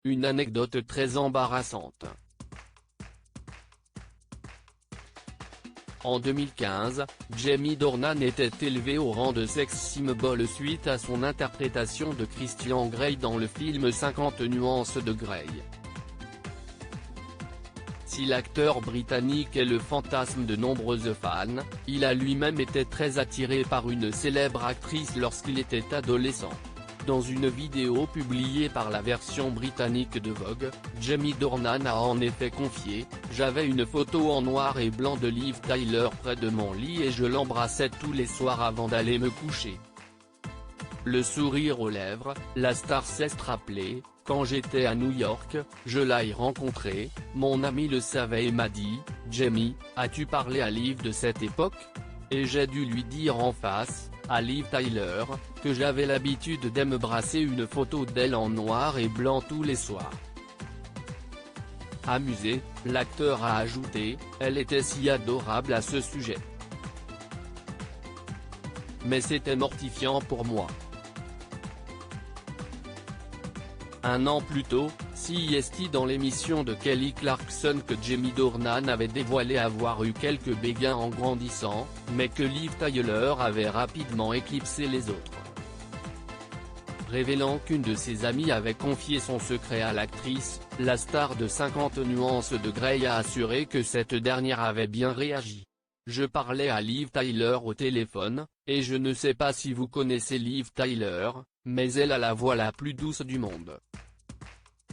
une anecdote très embarrassante. En 2015, Jamie Dornan était élevée au rang de sex symbol suite à son interprétation de Christian Grey dans le film 50 nuances de Grey. Si l'acteur britannique est le fantasme de nombreuses fans, il a lui-même été très attiré par une célèbre actrice lorsqu'il était adolescent. Dans une vidéo publiée par la version britannique de Vogue, Jamie Dornan a en effet confié « J'avais une photo en noir et blanc de Liv Tyler près de mon lit et je l'embrassais tous les soirs avant d'aller me coucher ». Le sourire aux lèvres, la star s'est rappelée « Quand j'étais à New York, je l'ai rencontré, mon ami le savait et m'a dit « Jamie, as-tu parlé à Liv de cette époque ?» Et j'ai dû lui dire en face, à Liv Tyler, que j'avais l'habitude d'embrasser une photo d'elle en noir et blanc tous les soirs. Amusé, l'acteur a ajouté « Elle était si adorable à ce sujet. Mais c'était mortifiant pour moi. » Un an plus tôt, CST dans l'émission de Kelly Clarkson que Jamie Dornan avait dévoilé avoir eu quelques béguins en grandissant, mais que Liv Tyler avait rapidement éclipsé les autres. Révélant qu'une de ses amies avait confié son secret à l'actrice, la star de 50 nuances de Grey a assuré que cette dernière avait bien réagi. « Je parlais à Liv Tyler au téléphone, et je ne sais pas si vous connaissez Liv Tyler, mais elle a la voix la plus douce du monde.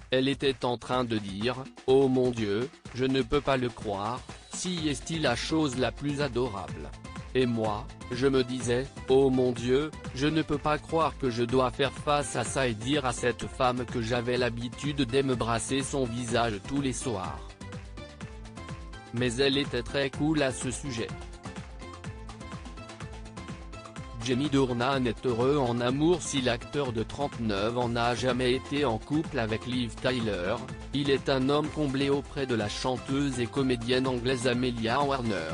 Elle était en train de dire « Oh mon Dieu, je ne peux pas le croire, si est-il la chose la plus adorable ». Et moi, je me disais « Oh mon Dieu, je ne peux pas croire que je dois faire face à ça et dire à cette femme que j'avais l'habitude d'embrasser son visage tous les soirs. » Mais elle était très cool à ce sujet. Jamie Dornan est heureux en amour. Si l'acteur de 39 ans n'a jamais été en couple avec Liv Tyler, il est un homme comblé auprès de la chanteuse et comédienne anglaise Amelia Warner.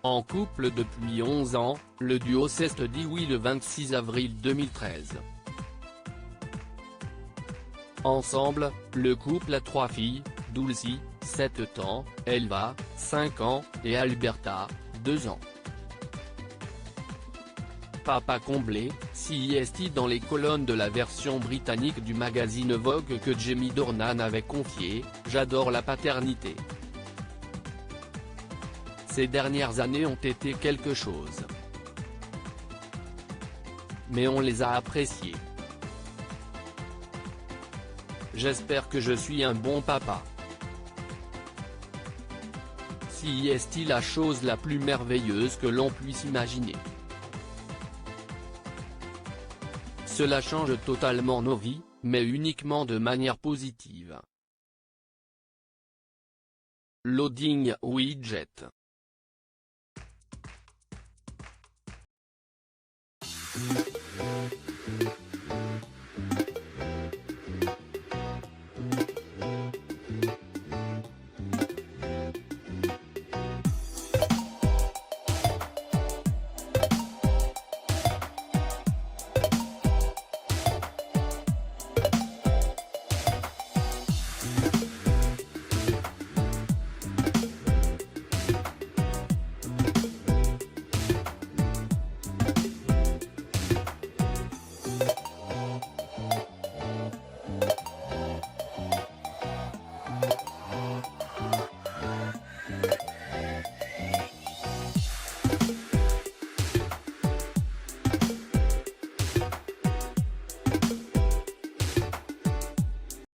En couple depuis 11 ans, le duo s'est dit oui le 26 avril 2013. Ensemble, le couple a 3 filles, Dulcie, 7 ans, Elva, 5 ans, et Alberta, 2 ans. Papa comblé, CST dans les colonnes de la version britannique du magazine Vogue que Jamie Dornan avait confié « J'adore la paternité. Ces dernières années ont été quelque chose. Mais on les a appréciées. J'espère que je suis un bon papa. CST la chose la plus merveilleuse que l'on puisse imaginer. Cela change totalement nos vies, mais uniquement de manière positive. » Loading widget.